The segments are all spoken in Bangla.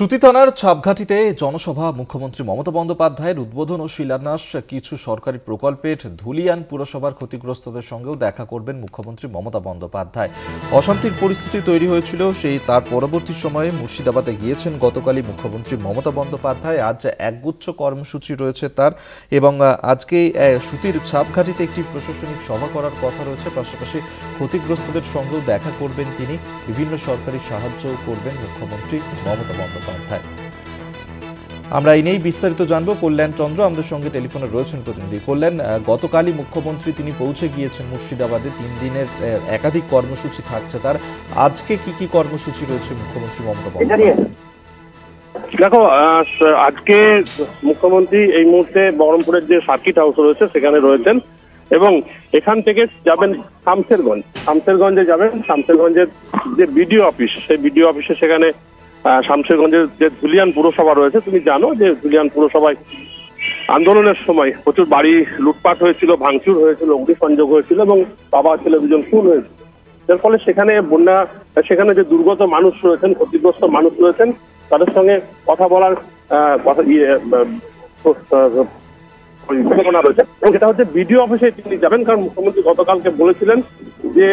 সুতি থানার ছাপঘাটিতে জনসভা মুখ্যমন্ত্রী মমতা বন্দ্যোপাধ্যায়ের উদ্বোধন ও শিলান্যাস কিছু সরকারি প্রকল্পের ধুলিয়ান পুরসভার ক্ষতিগ্রস্তদের সঙ্গেও দেখা করবেন মুখ্যমন্ত্রী মমতা বন্দ্যোপাধ্যায়। অশান্তির পরিস্থিতি তৈরি হয়েছিল, সেই তার পরবর্তী সময়ে মুর্শিদাবাদে গিয়েছেন গতকালই মুখ্যমন্ত্রী মমতা বন্দ্যোপাধ্যায়। আজ একগুচ্ছ কর্মসূচি রয়েছে তার, এবং আজকে সুতির ছাপঘাটিতে একটি প্রশাসনিক সভা করার কথা রয়েছে। পাশাপাশি ক্ষতিগ্রস্তদের সঙ্গেও দেখা করবেন তিনি, বিভিন্ন সরকারি সাহায্যও করবেন মুখ্যমন্ত্রী মমতা বন্দ্যোপাধ্যায়। আমরা এই নিয়েই বিস্তারিত জানবো। কল্যাণ চন্দ্র আমাদের সঙ্গে টেলিফোনে রয়েছেন প্রতিনিধি। কল্যাণ, গতকালই মুখ্যমন্ত্রী তিনি পৌঁছে গিয়েছেন মুর্শিদাবাদে, 3 দিনের একাধিক কর্মসূচি থাকছে তার। আজকে কি কি কর্মসূচি রয়েছে মুখ্যমন্ত্রী মমতা বন্দ্যোপাধ্যায়? দেখো, আজকে মুখ্যমন্ত্রী এই মুহূর্তে বহরমপুরের যে সার্কিট হাউস রয়েছে সেখানে রয়েছেন, এবং এখান থেকে যাবেন শামসেরগঞ্জে যাবেন। শামসেরগঞ্জের যে বিডিও অফিস, সেই বিডিও অফিসে সেখানে শামসেরগঞ্জের যে ধুলিয়ান পুরসভা রয়েছে, তুমি জানো যে ধুলিয়ান পুরসভায় আন্দোলনের সময় প্রচুর বাড়ি লুটপাট হয়েছিল, ভাঙচুর হয়েছিল, অগ্নিসংযোগ হয়েছিল এবং বাবা ছেলে দুজন খুন হয়েছিল। যার ফলে সেখানে যে দুর্গত মানুষ রয়েছেন, ক্ষতিগ্রস্ত মানুষ রয়েছেন, তাদের সঙ্গে কথা বলার পরিকল্পনা রয়েছে, এবং সেটা হচ্ছে বিডিও অফিসে তিনি যাবেন। কারণ মুখ্যমন্ত্রী গতকালকে বলেছিলেন যে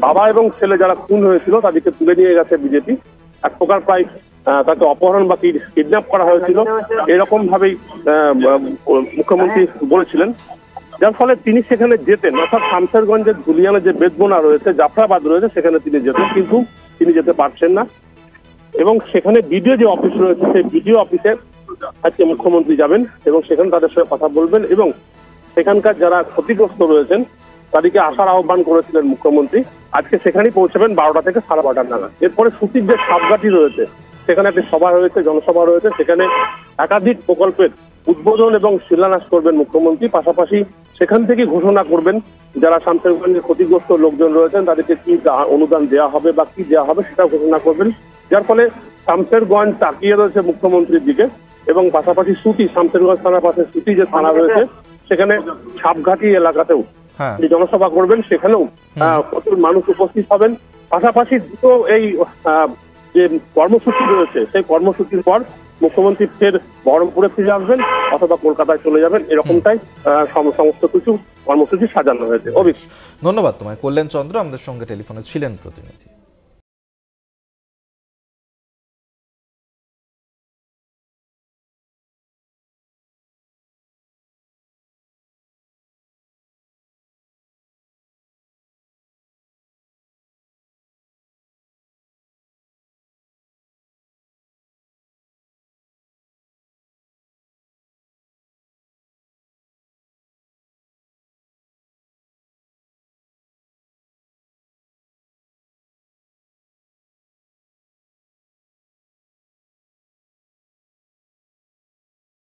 বাবা এবং ছেলে যারা খুন হয়েছিল তাদেরকে তুলে নিয়ে গেছে বিজেপি, এক প্রকার প্রায় তাকে অপহরণ বা কিডন্যাপ করা হয়েছিল, এরকম ভাবেই মুখ্যমন্ত্রী বলেছিলেন। যার ফলে তিনি সেখানে যেতেন, অর্থাৎ শামসেরগঞ্জের ধুলিয়ানে যে বেদবোনা রয়েছে, জাফরাবাদ রয়েছে, সেখানে তিনি যেতেন, কিন্তু তিনি যেতে পারছেন না। এবং সেখানে বিডিও যে অফিস রয়েছে, সেই বিডিও অফিসে আজকে মুখ্যমন্ত্রী যাবেন এবং সেখানে তাদের সঙ্গে কথা বলবেন, এবং সেখানকার যারা ক্ষতিগ্রস্ত রয়েছেন তাদেরকে আসার আহ্বান করেছিলেন মুখ্যমন্ত্রী। আজকে সেখানেই পৌঁছাবেন 12টা থেকে 12:30 নাগাদ। এরপরে সুতির যে ছাপঘাটি রয়েছে সেখানে একটি সভা রয়েছে, জনসভা রয়েছে, সেখানে একাধিক প্রকল্পের উদ্বোধন এবং শিলান্যাস করবেন মুখ্যমন্ত্রী। পাশাপাশি সেখান থেকে ঘোষণা করবেন যারা শামসেরগঞ্জের ক্ষতিগ্রস্ত লোকজন রয়েছেন তাদেরকে কি অনুদান দেওয়া হবে বা কি দেওয়া হবে সেটা ঘোষণা করবেন। যার ফলে শামসেরগঞ্জ তাকিয়ে রয়েছে মুখ্যমন্ত্রীর দিকে, এবং পাশাপাশি সুতি, শামসেরগঞ্জ থানার পাশে সুতি যে থানা রয়েছে সেখানে ছাপঘাটি এলাকাতেও যে জনসভা করবেন, সেখানেও প্রচুর মানুষ উপস্থিত হবেন। পাশাপাশি দুটো এই যে কর্মসূচি রয়েছে সেই কর্মসূচির পর মুখ্যমন্ত্রী ফের বহরমপুরে ফিরে আসবেন অথবা কলকাতায় চলে যাবেন, এরকমটাই সমস্ত কিছু কর্মসূচি সাজানো হয়েছে। ধন্যবাদ তোমায় কল্যাণ চন্দ্র, আমাদের সঙ্গে টেলিফোনে ছিলেন প্রতিনিধি।